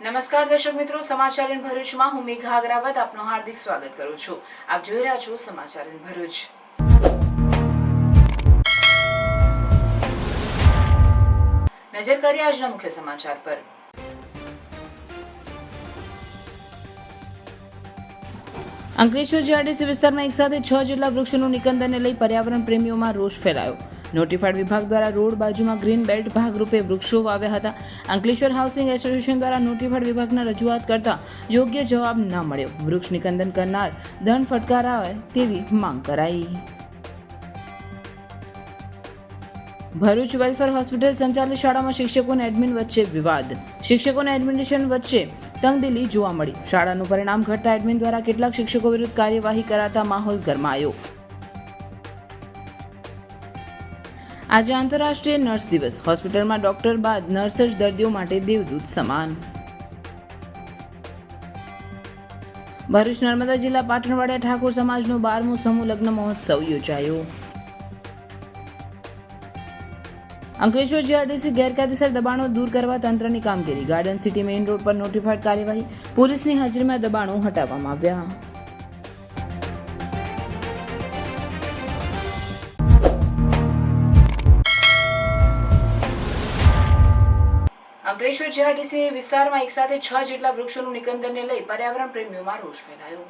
નમસ્કાર દર્શક મિત્રો, સમાચાર ઇન ભરૂચમાં હું મેઘા અગ્રવાલ આપનું હાર્દિક સ્વાગત કરું છું. આપ જોઈ રહ્યા છો સમાચાર ઇન ભરૂચ. નજર કરીએ આજના મુખ્ય સમાચાર પર. અંકલેશ્વર જીઆરડીસી વિસ્તારમાં એક સાથે 6 જેટલા વૃક્ષોનું નિકંદનને લઈ પર્યાવરણ પ્રેમીઓમાં રોષ ફેલાયો. નોટિફાઈડ વિભાગ દ્વારા રોડ બાજુમાં ગ્રીન બેલ્ટ ભાગરૂપે વૃક્ષો વાવ્યા હતા. અંકલેશ્વર હાઉસિંગ એસોસિએશન દ્વારા નોટિફાઈડ વિભાગના રજૂઆત કરતા યોગ્ય જવાબ ન મળ્યો. વૃક્ષ નિકંદન કરનાર દંડ ફટકારાવે તેવી માંગ કરાઈ. ભરૂચ વેલફેર હોસ્પિટલ સંચાલિત શાળામાં શિક્ષકો અને એડમિન વચ્ચે વિવાદ. શિક્ષકો અને એડમિનિસ્ટ્રેશન વચ્ચે તંગદિલી જોવા મળી. શાળાનું પરિણામ ઘટતા એડમિન દ્વારા કેટલાક શિક્ષકો વિરુદ્ધ કાર્યવાહી કરાતા માહોલ ગરમાયો. આજે આંતરરાષ્ટ્રીય નર્સ દિવસ. હોસ્પિટલમાં ડોક્ટર બાદ નર્સ જ દર્દીઓ માટે દેવદૂત સમાન. ભરૂચ નર્મદા જિલ્લા પાટણવાડિયા ઠાકોર સમાજનો 12મો સમૂહ લગ્ન મહોત્સવ યોજાયો. અંકલેશ્વર જીઆરડીસી ગેરકાયદેસર દબાણો દૂર કરવા તંત્રની કામગીરી. ગાર્ડન સિટી મેઇન રોડ પર નોટિફાઈડ કાર્યવાહી. પોલીસની હાજરીમાં દબાણો હટાવવામાં આવ્યા. અંકલેશ્વર જીઆરડીસી વિસ્તારમાં એક સાથે 6 જેટલા વૃક્ષોનું નિકંદનને લઈ પર્યાવરણ પ્રેમીઓમાં રોષ ફેલાયો.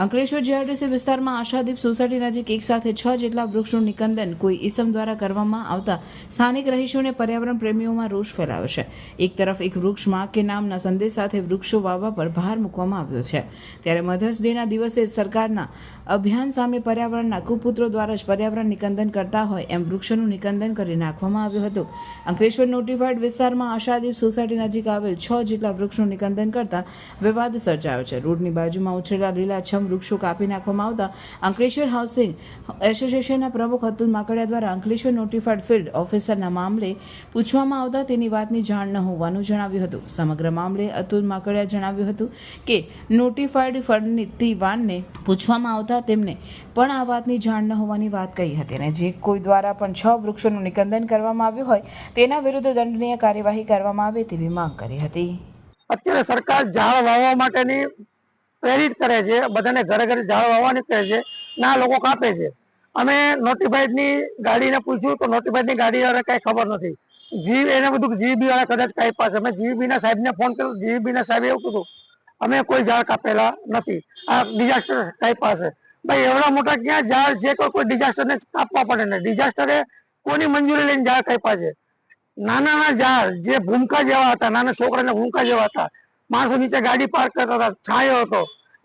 અંકલેશ્વર જીઆરડીસી વિસ્તારમાં આશાદીપ સોસાયટી નજીક એક સાથે 6 જેટલા વૃક્ષોનું નિકંદન કોઈ ઈસમ દ્વારા કરવામાં આવતા સ્થાનિક રહીશોને પર્યાવરણ પ્રેમીઓમાં રોષ ફેલાયો છે. એક તરફ એક વૃક્ષમાં કે નામના સંદેશ સાથે વૃક્ષો વાવવા પર ભાર મૂકવામાં આવ્યો છે, ત્યારે મધર્સ ડેના દિવસે સરકારના અભિયાન સામે પર્યાવરણના કુપુત્રો દ્વારા જ પર્યાવરણ નિકંદન કરતા હોય એમ વૃક્ષોનું નિકંદન કરી નાખવામાં આવ્યું હતું. અંકલેશ્વર નોટિફાઈડ વિસ્તારમાં આશાદીપ સોસાયટી નજીક આવેલ 6 જેટલા વૃક્ષોનું નિકંદન કરતા વિવાદ સર્જાયો છે. રોડની બાજુમાં ઉછરેલા લીલાછમ વૃક્ષો કાપી નાખવામાં આવતા અંકલેશ્વર હાઉસિંગ એસોસિએશનના પ્રમુખ અતુલ માકડિયા દ્વારા અંકલેશ્વર નોટિફાઈડ ફિલ્ડ ઓફિસરના મામલે પૂછવામાં આવતા તેની વાતની જાણ ન હોવાનું જણાવ્યું હતું. સમગ્ર મામલે અતુલ માકડિયા જણાવ્યું હતું કે નોટિફાઈડ ફિલ્ડની વાનને પૂછવામાં આવતા તેમને પણ આ વાતની જાણ ન હોવાની વાત કહી હતી અને જે કોઈ દ્વારા પણ 6 વૃક્ષોનું નિકંદન કરવામાં આવ્યું હોય તેના વિરુદ્ધ દંડનીય કાર્યવાહી કરવામાં આવે તેવી માંગ કરી હતી. અત્યારે સરકાર ઝાડ વાવવા માટેની પ્રેરિત કરે છે, બધાને ઘરે ઘરે ઝાડ વાવવાની કહે છે, ના લોકો કાપે છે. અમે નોટિફાઈડની ગાડીને પૂછ્યું તો નોટિફાઈડની ગાડી વાળા કઈ ખબર નથી. એને બધું જીબી વાળા કદાચ કાપ્યા છે. અમે જીબીના સાહેબને ફોન કર્યો, જીબીના સાહેબે એવું કીધું અમે કોઈ ઝાડ કાપેલા નથી, આ ડિઝાસ્ટર કાપ્યા છે. ભાઈ એવડા મોટા ક્યાં ઝાડ છે કોઈ ડિઝાસ્ટરને કાપવા પડે ને? ડિઝાસ્ટરે કોની મંજૂરી લઈને ઝાડ કાપ્યા છે? નાના ઝાડ જે ભૂમકા જેવા હતા, નાના છોકરાને ભૂમકા જેવા હતા, માણસો નીચે ગાડી પાર્ક કરતા હતા, છાંયો હતો,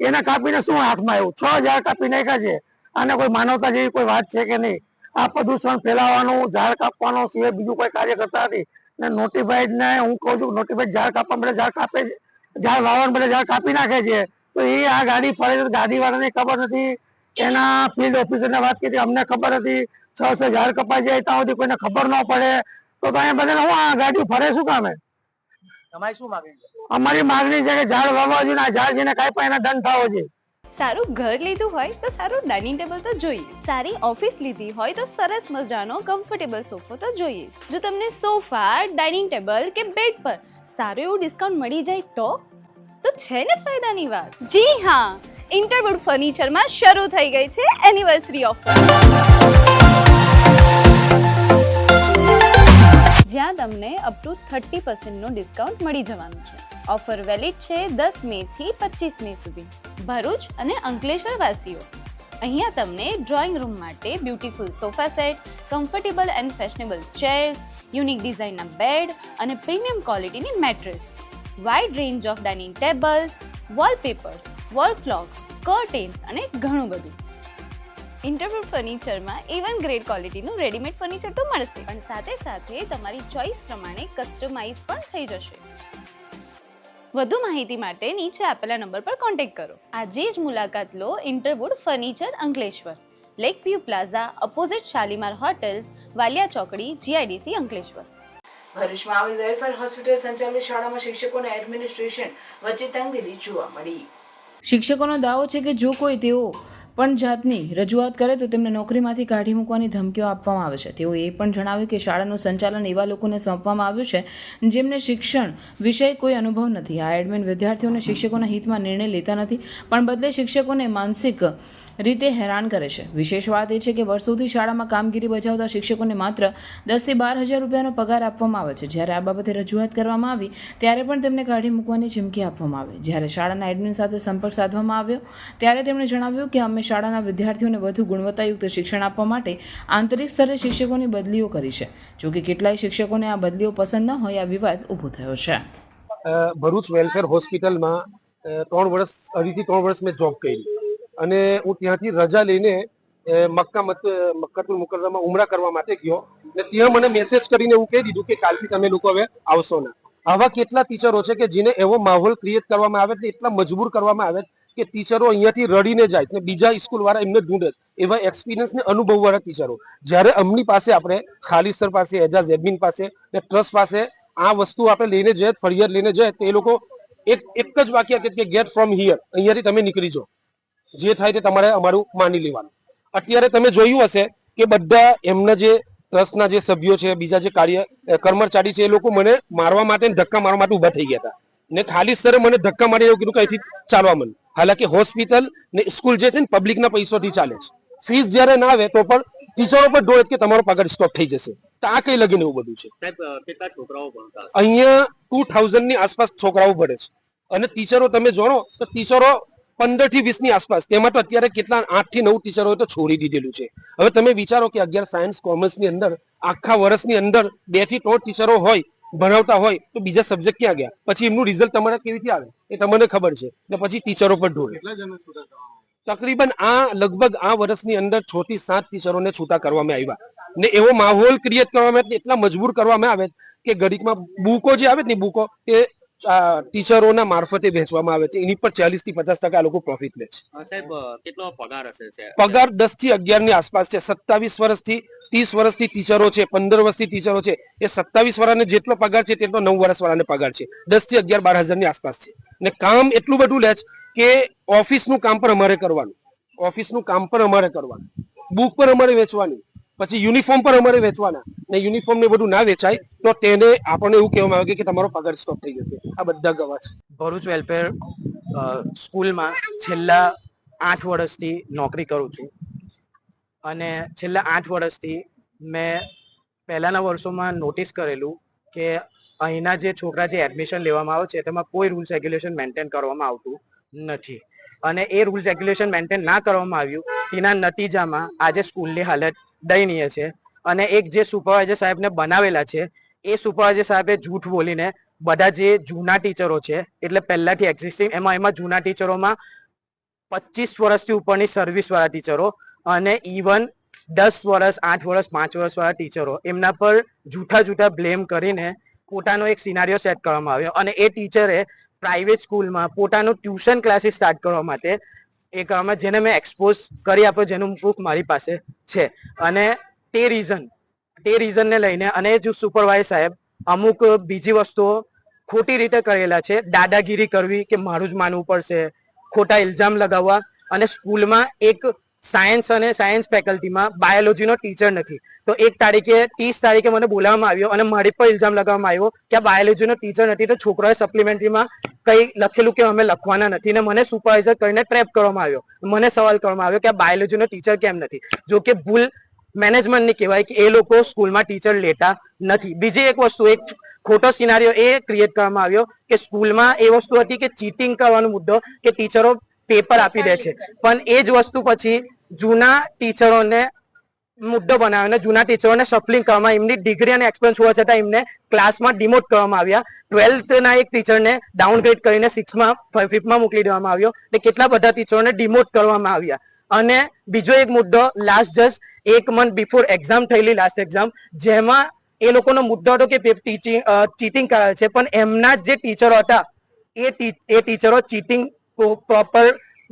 એને કાપીને શું હાથમાં આવ્યું? 6 ઝાડ કાપી નાખ્યા છે. આને કોઈ માનવતા જેવી કોઈ વાત છે કે નહીં? આ પ્રદૂષણ ફેલાવવાનું, ઝાડ કાપવાનો સિવાય બીજું કોઈ કાર્ય કરતા નથી. ને નોટિફાઈડ ને હું કહું છું, નોટિફાઈડ ઝાડ કાપવા માટે ઝાડ કાપે છે, ઝાડ વાવવા માટે ઝાડ કાપી નાખે છે. તો એ આ ગાડી ફરે છે, ગાડી વાળાને ખબર નથી. એના ફિલ્ડ ઓફિસરને વાત કરી, અમને ખબર હતી. 6 ઝાડ કપાઈ જાય ત્યાં સુધી કોઈને ખબર ન પડે તો અહીંયા બધાને હું આ ગાડી ફરે શું કામે? તમારી શું માંગણી છે? અમારી માંગણી છે કે ઝાડ વાવવા જોઈએ, આ ઝાડ જેને કાપ્યા એના દંડ થવો જોઈએ. સારું ઘર લીધું હોય તો સારું ડાઇનિંગ ટેબલ તો જોઈએ. સારી ઓફિસ લીધી હોય તો સરસ મજાનો કમ્ફર્ટેબલ સોફો તો જોઈએ. જો તમને સોફા, ડાઇનિંગ ટેબલ કે બેડ પર સારું એવું ડિસ્કાઉન્ટ મળી જાય તો છે ને ફાયદાની વાત. જી હા, ઇન્ટરવુડ ફર્નિચરમાં શરૂ થઈ ગઈ છે એનિવર્સરી ઓફર, જ્યાં તમને અપ ટુ 30% નો ડિસ્કાઉન્ટ મળી જવાનું છે. ઓફર વેલિડ છે 10 મે થી 25 મે સુધી. ભરૂચ અને અંકલેશ્વર વાસીઓ, અહીંયા તમને ડ્રોઈંગ રૂમ માટે beautiful sofa set, comfortable and fashionable chairs, unique ડિઝાઇનના બેડ અને પ્રીમિયમ ક્વોલિટીની mattress, wide range of dining tables, wallpapers, wall clocks, curtains અને ઘણું બધું. ઇન્ટરવુડ ફર્નિચરમાં A1 ગ્રેડ ક્વોલિટીનું રેડીમેડ ફર્નિચર તો મળશે, પણ સાથે સાથે તમારી ચોઇસ પ્રમાણે કસ્ટમાઇઝ પણ થઈ જશે. વધુ માહિતી માટે નીચે આપેલા નંબર પર કોન્ટેક્ટ કરો. આજે જ મુલાકાત લો Interwood furniture Ankleshwar, lake view plaza, opposite Shalimar hotel, Valia ચોકડી, જીઆઈડીસી અંકલેશ્વર. ભરૂચમાં આવેલ વેલફેર હોસ્પિટલ સંચાલિત શાળામાં શિક્ષકો અને એડમિનિસ્ટ્રેશન વચ્ચે તંગદિલી જોવા મળી. શિક્ષકોનો દાવો છે કે જો કોઈ તેઓ પણ જાતની રજૂઆત કરે તો તેમને નોકરીમાંથી કાઢી મૂકવાની ધમકીઓ આપવામાં આવે છે. તેઓએ એ પણ જણાવ્યું કે શાળાનું સંચાલન એવા લોકોને સોંપવામાં આવ્યું છે જેમને શિક્ષણ વિષય કોઈ અનુભવ નથી. આ એડમિન વિદ્યાર્થીઓને શિક્ષકોના હિતમાં નિર્ણય લેતા નથી, પણ બદલે શિક્ષકોને માનસિક રીતે હેરાન કરે છે. વિશેષ વાત એ છે કે વર્ષોથી શાળામાં કામગીરી બજાવતા શિક્ષકોને માત્ર 10 થી 12 હજાર રૂપિયાનો પગાર આપવામાં આવે છે. જ્યારે આ બાબતે રજૂઆત કરવામાં આવી ત્યારે પણ તેમને કાઢી મૂકવાની ચીમકી આપવામાં આવી. જ્યારે શાળાના એડમિન સાથે સંપર્ક સાધવામાં આવ્યો ત્યારે તેમણે જણાવ્યું કે અમે શાળાના વિદ્યાર્થીઓને વધુ ગુણવત્તાયુક્ત શિક્ષણ આપવા માટે આંતરિક સ્તરે શિક્ષકોની બદલીઓ કરી છે. જોકે કેટલાય શિક્ષકોને આ બદલીઓ પસંદ ન હોય આ વિવાદ ઊભો થયો છે. ભરૂચ વેલફેર હોસ્પિટલમાં 3 વર્ષ મેં જોબ કરી અને હું ત્યાંથી રજા લઈને મક્કાતુલ મુકર્રમા ઉમરા કરવા માટે ગયો ને ત્યાં મને મેસેજ કરીને એવું કહી દીધું કે કાલથી તમે લોકો હવે આવશો ના. આવા કેટલા ટીચરો છે કે જેને એવો માહોલ ક્રિએટ કરવામાં આવે એટલા મજબૂર કરવામાં આવે કે ટીચરો અહીંયાથી રડીને જાય ને બીજા સ્કૂલ વાળા એમને ઢૂંઢે. એવા એક્સપિરિયન્સ ને અનુભવ વાળા ટીચરો જ્યારે અમની પાસે આપણે ખાલિદ સર પાસે, એજાઝ એડમિન પાસે ને ટ્રસ્ટ પાસે આ વસ્તુ આપણે લઈને જઈએ, ફરિયાદ લઈને જઈએ તો એ લોકો એક જ વાક્ય કે ગેટ ફ્રોમ હિયર, અહીંયાથી તમે નીકળી જાઓ, જે થાય તે તમારે અમારું માની લેવાનું. અત્યારે તમે જોયું હશે કે બધા એમના જે ટ્રસ્ટના જે સભ્યો છે, બીજા જે કર્મચારી છે, એ લોકો મને મારવા માટે ધક્કા મારવા માટે ઉભા થઈ ગયા હતા ને ખાલી સરે મને ધક્કા મારી એવું કીધું કે અહીંથી ચાલવા મને. હાલાકી હોસ્પિટલ ને સ્કૂલ જે છે ને પબ્લિકના પૈસાથી ચાલે છે. ફીસ જયારે ના આવે તો પણ ટીચરો પર ઢોળે કે તમારો પગાર સ્ટોપ થઈ જશે. તો આ કઈ લગીને એવું બધું છે. કેટલા છોકરાઓ ભણતા અહીંયા 2000 ની આસપાસ છોકરાઓ ભણે છે અને ટીચરો તમે જોણો તો ટીચરો 15 થી 20 ની આસપાસ. તેમાં તો અત્યારે કેટલા 8 થી 9 ટીચરોએ તો છોડી દીધેલું છે. હવે તમે વિચારો કે 11 સાયન્સ કોમર્સ ની અંદર આખા વર્ષની અંદર 2 થી 3 ટીચરો હોય ભણાવતા હોય તો બીજા સબ્જેક્ટ ક્યાં ગયા? પછી એમનું રિઝલ્ટ તમારે કેવી રીતે આવે એ તમને ખબર છે ને પછી ટીચરો પર ઢોળે. તકરીબન લગભગ આ વર્ષની અંદર 6 થી 7 ટીચરોને છૂટા કરવામાં આવ્યા ને એવો માહોલ ક્રિએટ કરવામાં આવે, એટલા મજબૂર કરવામાં આવે કે ઘડીકમાં બુકો જે આવે ને બુકો એ ટીચરોના મારફતે વેચવામાં આવે છે. એની પર 40 થી 50% આ લોકો પ્રોફિટ લે છે. સાહેબ કેટલો પગાર હશે? પગાર 10 થી 11 ની આસપાસ છે. 27 વર્ષથી 30 વર્ષથી ટીચરો છે, 15 વર્ષથી ટીચરો છે. એ 27 વાળાને જેટલો પગાર છે તેટલો 9 વર્ષ વાળાને પગાર છે. 10 થી 11 12 હજાર ની આસપાસ છે ને કામ એટલું બધું લે છે કે ઓફિસનું કામ પર અમારે કરવાનું, ઓફિસનું કામ પર અમારે કરવાનું, બુક પર અમારે વેચવાની, પછી યુનિફોર્મ પર અમારે વેચવાના ને યુનિફોર્મ ને બધું ના વેચાય તો તેને આપણને એવું કહેવામાં આવે કે તમારો પગાર સ્ટોપ થઈ જશે. આ બધા ગવાહ છે. ભરૂચ વેલફેર સ્કૂલમાં છેલ્લા 8 વર્ષથી નોકરી કરું છું અને છેલ્લા 8 વર્ષથી મેં પહેલાના વર્ષોમાં નોટિસ કરેલું કે અહીંના જે છોકરા જે એડમિશન લેવામાં આવે છે તેમાં કોઈ રૂલ્સ રેગ્યુલેશન મેન્ટેન કરવામાં આવતું નથી અને એ રૂલ્સ રેગ્યુલેશન મેન્ટેન ના કરવામાં આવ્યું તેના નતીજામાં આજે સ્કૂલની હાલત દયનીય છે. અને એક જે સુપરવાઇઝર સાહેબને બનાવેલા છે એ સુપરવાઇઝર સાહેબે જૂઠ બોલીને બધા જે જૂના ટીચરો છે એટલે પહેલાથી એક્ઝિસ્ટિંગ એમાં જૂના ટીચરોમાં 25 વર્ષથી ઉપરની સર્વિસ વાળા ટીચરો અને ઇવન 10 વર્ષ 8 વર્ષ 5 વર્ષ વાળા ટીચરો એમના પર જૂઠા બ્લેમ કરીને પોતાનો એક સિનારીઓ સેટ કરવામાં આવ્યો અને એ ટીચરે પ્રાઇવેટ સ્કૂલમાં પોતાનું ટ્યુશન ક્લાસીસ સ્ટાર્ટ કરવા માટે એ કરવામાં, જેને મેં એક્સપોઝ કરી આપ્યો, જેનું બુક મારી પાસે છે. અને તે રીઝનને લઈને અને જો સુપરવાઇઝર સાહેબ અમુક બીજી વસ્તુઓ ખોટી રીતે કરેલા છે, દાદાગીરી કરવી કે મારું જ માનવું પડશે, ખોટા ઇલ્ઝામ લગાવવા અને સ્કૂલમાં એક સાયન્સ ફેકલ્ટીમાં બાયોલોજીનો ટીચર નથી તો 30 તારીખે મને બોલાવવામાં આવ્યો અને મારી પર ઇલ્ઝામ લગાવવામાં આવ્યો કે આ બાયોલોજીનો ટીચર નથી તો છોકરાએ સપ્લિમેન્ટરીમાં કઈ લખેલું કે અમે લખવાના નથી ને મને સુપરવાઇઝર કરીને ટ્રેપ કરવામાં આવ્યો. મને સવાલ કરવામાં આવ્યો કે આ બાયોલોજીનો ટીચર કેમ નથી, જો કે ભૂલ મેનેજમેન્ટની કહેવાય કે એ લોકો સ્કૂલમાં ટીચર લેતા નથી. બીજી એક વસ્તુ, એક ખોટો સિનારીઓ એ ક્રિએટ કરવામાં આવ્યો કે સ્કૂલમાં એ વસ્તુ હતી કે ચીટિંગ કરવાનો મુદ્દો કે ટીચરો પેપર આપી દે છે, પણ એ જ વસ્તુ પછી જૂના ટીચરોને મુદ્દો બનાવીને જૂના ટીચરોને સપ્લિંગ કરવામાં, એમની ડિગ્રી અને એક્સપિરિયન્સ હોવા છતાં એમને ક્લાસમાં ડિમોટ કરવામાં આવ્યા. 12th ના એક ટીચરને ડાઉનગ્રેડ કરીને 5th મોકલી દેવામાં આવ્યો એટલે કેટલા બધા ટીચરોને ડિમોટ કરવામાં આવ્યા. અને બીજો એક મુદ્દો last just 1 month before exam થયેલી લાસ્ટ એક્ઝામ, જેમાં એ લોકોનો મુદ્દો હતો કે ચીટિંગ કરે છે, પણ એમના જે ટીચરો હતા એ ટીચરો ચીટિંગ પ્રોપર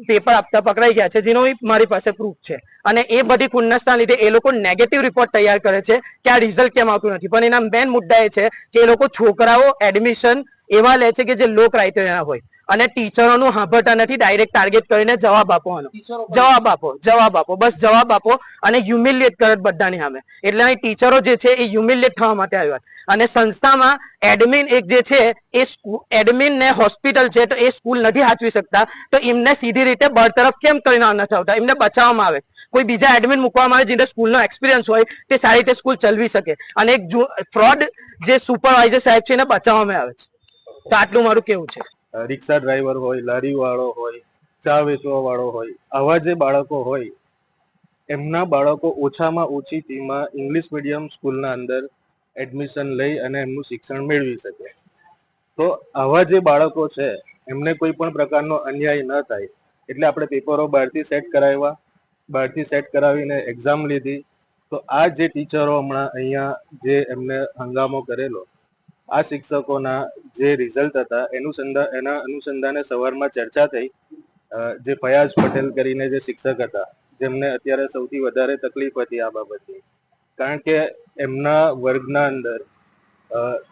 પેપર આપતા પકડાઈ ગયા છે, જેનો મારી પાસે પ્રૂફ છે. અને એ બધી ખુન્નસના લીધે એ લોકો નેગેટિવ રિપોર્ટ તૈયાર કરે છે કે આ રિઝલ્ટ કેમ આવતું નથી, પણ એના મેઇન મુદ્દા એ છે કે એ લોકો છોકરાઓ એડમિશન એવા લે છે કે જે લો ક્રાઇટેરિયા હોય, અને ટીચરોનું સાંભળતા નથી, ડાયરેક્ટ ટાર્ગેટ કરીને જવાબ આપવાનો, જવાબ આપો, બસ જવાબ આપો, અને હ્યુમિલિએટ કરે બધાની સામે. એટલે અહીં ટીચરો જે છે એ હ્યુમિલિએટ થવા માટે આવ્યા. અને સંસ્થામાં એડમિન એક જે છે એ એડમિન ને હોસ્પિટલ છે તો એ સ્કૂલ નથી સાચવી શકતા, તો એમને સીધી રીતે બરતરફ કેમ કરીને નથી આવતા, એમને બચાવવામાં આવે, કોઈ બીજા એડમિન મૂકવામાં આવે જેને સ્કૂલનો એક્સપિરિયન્સ હોય, તે સારી રીતે સ્કૂલ ચલાવી શકે, અને એક ફ્રોડ જે સુપરવાઇઝર સાહેબ છે એને બચાવવામાં આવે છે. તો આટલું મારું કેવું છે. રિક્ષા ડ્રાઈવર હોય, લારી વાળો હોય, ચા વેચવા વાળો હોય, આવા જે બાળકો હોય, એમના બાળકો ઓછામાં ઓછી ફીમાં ઇંગ્લિશ મીડિયમ સ્કૂલના અંદર એડમિશન લઈ અને એમનું શિક્ષણ મેળવી શકે. તો આવા જે બાળકો છે એમને કોઈ પણ પ્રકારનો અન્યાય ન થાય એટલે આપણે પેપરો બહારથી સેટ કરાવ્યા, બહારથી સેટ કરાવીને એક્ઝામ લીધી. તો આ જે ટીચરો હમણાં અહીંયા જે એમને હંગામો કરેલો, આ શિક્ષકોના જે રિઝલ્ટ હતા એના અનુસંધાને સવારમાં ચર્ચા થઈ. જે ફયાઝ પટેલ કરીને જે શિક્ષક હતા, જેમને અત્યારે સૌથી વધારે તકલીફ હતી આ બાબતની, કારણ કે એમના વર્ગના અંદર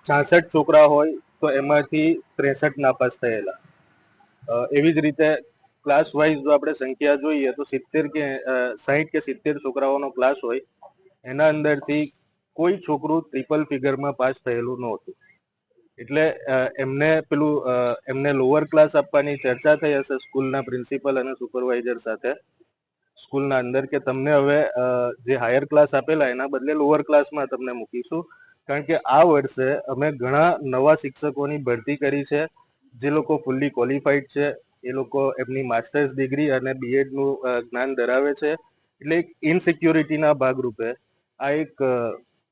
66 છોકરા હોય તો એમાંથી 63 નાપાસ થયેલા. એવી જ રીતે ક્લાસ વાઇઝ જો આપણે સંખ્યા જોઈએ તો 60 કે 70 છોકરાઓનો ક્લાસ હોય, એના અંદરથી કોઈ છોકરું ટ્રિપલ ફિગરમાં પાસ થયેલું નહોતું. એટલે એમને લોઅર ક્લાસ આપવાની ચર્ચા થઈ હશે સ્કૂલના પ્રિન્સિપલ અને સુપરવાઇઝર સાથે સ્કૂલના અંદર, કે તમને હવે જે હાયર ક્લાસ આપેલા એના બદલે લોઅર ક્લાસમાં તમને મૂકીશું. કારણ કે આ વર્ષે અમે ઘણા નવા શિક્ષકોની ભરતી કરી છે, જે લોકો ફૂલ્લી ક્વોલિફાઈડ છે, એ લોકો એમની માસ્ટર્સ ડિગ્રી અને બીએડ નું જ્ઞાન ધરાવે છે. એટલે એક ઇનસિક્યોરિટીના ભાગરૂપે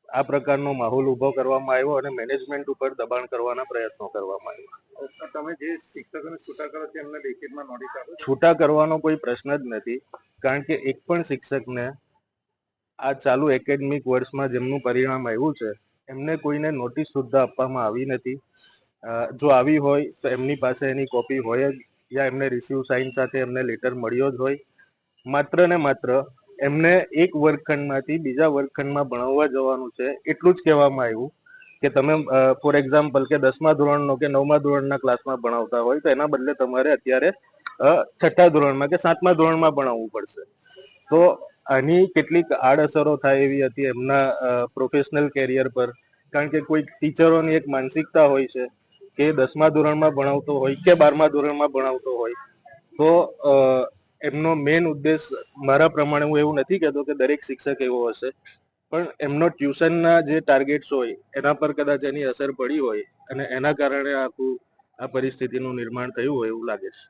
આ પ્રકારનો માહોલ ઉભો કરવામાં આવ્યો અને મેનેજમેન્ટ ઉપર દબાણ કરવાના પ્રયત્નો કરવામાં આવ્યા. તમે જે શિક્ષકોને છૂટા કરો છો એમને લેખિતમાં નોટિસ આપો? છૂટા કરવાનો કોઈ પ્રશ્ન જ નથી, કારણ કે એક પણ શિક્ષકને આ ચાલુ એકેડમિક વર્ષમાં જેમનું પરિણામ આવ્યું છે એમને કોઈને નોટિસ સુદ્ધા આપવામાં આવી નથી. જો આવી હોય તો એમની પાસે એની કોપી હોય જ, યા એમને રિસીવ સાઇન સાથે એમને લેટર મળ્યો જ હોય. માત્ર ને માત્ર એમને એક વર્ગખંડમાંથી બીજા વર્ગખંડમાં ભણાવવા જવાનું છે એટલું જ કહેવામાં આવ્યું કે તમે ફોર એક્ઝામ્પલ કે 10મા ધોરણનો કે 9મા ધોરણના ક્લાસમાં ભણાવતા હોય તો એના બદલે તમારે અત્યારે 6ઠ્ઠા ધોરણમાં કે 7મા ધોરણમાં ભણાવવું પડશે. તો આની કેટલીક આડઅસરો થાય એવી હતી એમના પ્રોફેશનલ કેરિયર પર, કારણ કે કોઈ ટીચરોની એક માનસિકતા હોય છે કે 10મા ધોરણમાં ભણાવતો હોય કે 12મા ધોરણમાં ભણાવતો હોય તો એમનો મેઇન ઉદ્દેશ, મારા પ્રમાણે હું એવું નથી કહેતો કે દરેક શિક્ષક એવો હશે, પણ એમનો ટ્યુશનના જે ટાર્ગેટ્સ હોય એના પર કદાચ એની અસર પડી હોય અને એના કારણે આ પરિસ્થિતિનું નિર્માણ થયું હોય એવું લાગે છે.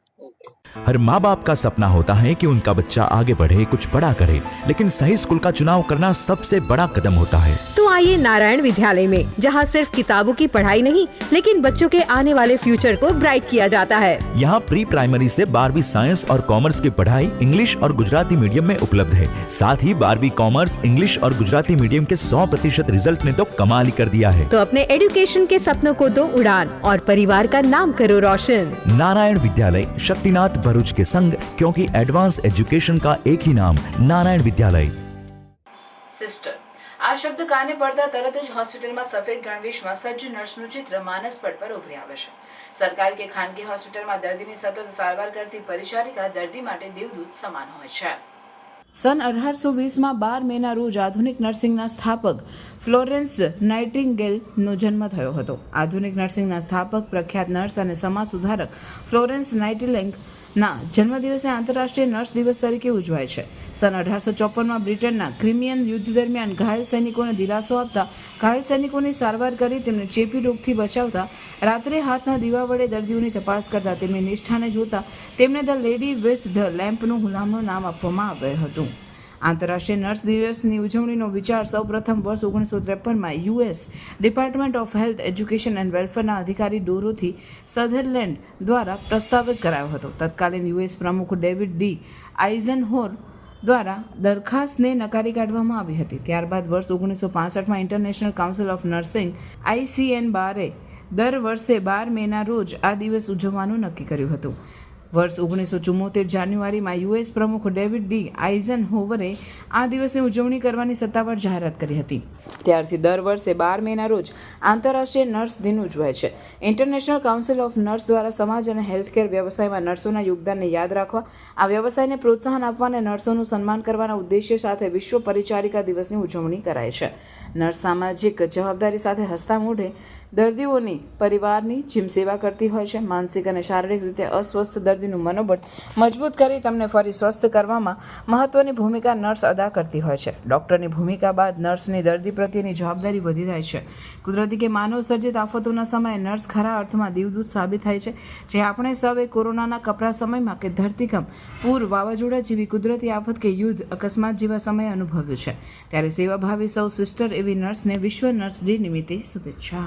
हर माँ बाप का सपना होता है कि उनका बच्चा आगे बढ़े, कुछ बड़ा करे, लेकिन सही स्कूल का चुनाव करना सबसे बड़ा कदम होता है. तो आइए नारायण विद्यालय में, जहाँ सिर्फ किताबों की पढ़ाई नहीं लेकिन बच्चों के आने वाले फ्यूचर को ब्राइट किया जाता है. यहाँ प्री प्राइमरी से 12वीं साइंस और कॉमर्स की पढ़ाई इंग्लिश और गुजराती मीडियम में उपलब्ध है. साथ ही 12वीं कॉमर्स, इंग्लिश और गुजराती मीडियम के 100% रिजल्ट ने तो कमाल ही कर दिया है. तो अपने एजुकेशन के सपनों को दो उड़ान और परिवार का नाम करो रोशन. नारायण विद्यालय, शक्तिनाथ भरूच के संग, क्योंकि एडवांस एजुकेशन का एक ही नाम, नारायण विद्यालय. સિસ્ટર આ શબ્દ કાને પડતા તરત જ હોસ્પિટલમાં સફેદ ગણવેશમાં સજ્જ નર્સનું ચિત્ર માનસ પટ પર ઉભરી આવે છે. સરકારી કે ખાનગી હોસ્પિટલમાં દર્દીની સતત સારવાર કરતી પરિચારિકા દર્દી માટે દેવદૂત સમાન હોય છે. સન 1820માં 12 મેના રોજ આધુનિક નર્સિંગના સ્થાપક ફ્લોરેન્સ નાઇટિંગેલનો જન્મ થયો હતો. આધુનિક નર્સિંગના સ્થાપક, પ્રખ્યાત નર્સ અને સમાજ સુધારક ફ્લોરેન્સ નાઇટિંગેલના જન્મદિવસે આંતરરાષ્ટ્રીય નર્સ દિવસ તરીકે ઉજવાય છે. સન 1854માં બ્રિટનના ક્રિમિયન યુદ્ધ દરમિયાન ઘાયલ સૈનિકોને દિલાસો આપતા, ઘાયલ સૈનિકોની સારવાર કરી તેમને ચેપી રોગથી બચાવતા, રાત્રે હાથના દીવા વડે દર્દીઓની તપાસ કરતા, તેમની નિષ્ઠાને જોતા તેમને ધ લેડી વિથ ધ લેમ્પનું ગુલામનું નામ આપવામાં આવ્યું હતું. આંતરરાષ્ટ્રીય નર્સ દિવસની ઉજવણીનો વિચાર સૌપ્રથમ વર્ષ 1953માં US department of health, education and વેલફેરના અધિકારી ડોરોથી સધરલેન્ડ દ્વારા પ્રસ્તાવિત કરાયો હતો. તત્કાલીન યુએસ પ્રમુખ ડેવિડ ડી આઇઝનહોવર દ્વારા દરખાસ્તને નકારી કાઢવામાં આવી હતી. ત્યારબાદ વર્ષ 1965માં international council of nursing ICN 12 દર વર્ષે 12 મેના રોજ આ દિવસ ઉજવવાનું નક્કી કર્યું હતું. વર્ષ 1974 જાન્યુઆરીમાં યુએસ પ્રમુખ ડેવિડ ડી આઇઝનહોવરે આ દિવસની ઉજવણી કરવાની સત્તાવાર જાહેરાત કરી હતી. ત્યારથી દર વર્ષે 12 મેના રોજ આંતરરાષ્ટ્રીય નર્સ દિન ઉજવાય છે. ઇન્ટરનેશનલ કાઉન્સિલ ઓફ નર્સ દ્વારા સમાજ અને હેલ્થકેર વ્યવસાયમાં નર્સોના યોગદાનને યાદ રાખવા, આ વ્યવસાયને પ્રોત્સાહન આપવા અને નર્સોનું સન્માન કરવાના ઉદ્દેશ્ય સાથે વિશ્વ પરિચારિકા દિવસની ઉજવણી કરાય છે. નર્સ સામાજિક જવાબદારી સાથે હસતા મોઢે દર્દીઓની પરિવારની જેમ સેવા કરતી હોય છે. માનસિક અને શારીરિક રીતે અસ્વસ્થ દર્દીનું મનોબળ મજબૂત કરી તેમને ફરી સ્વસ્થ કરવામાં મહત્વની ભૂમિકા નર્સ અદા કરતી હોય છે. ડૉક્ટરની ભૂમિકા બાદ નર્સની દર્દી પ્રત્યેની જવાબદારી વધી જાય છે. કુદરતી કે માનવ સર્જિત આફતોના સમયે નર્સ ખરા અર્થમાં દેવદૂત સાબિત થાય છે, જે આપણે સૌએ કોરોનાના કપરા સમયમાં કે ધરતીકંપ, પૂર, વાવાઝોડા જેવી કુદરતી આફત કે યુદ્ધ, અકસ્માત જેવા સમયે અનુભવ્યું છે. ત્યારે સેવાભાવી સૌ સિસ્ટર એવી નર્સને વિશ્વ નર્સ ડે નિમિત્તે શુભેચ્છા.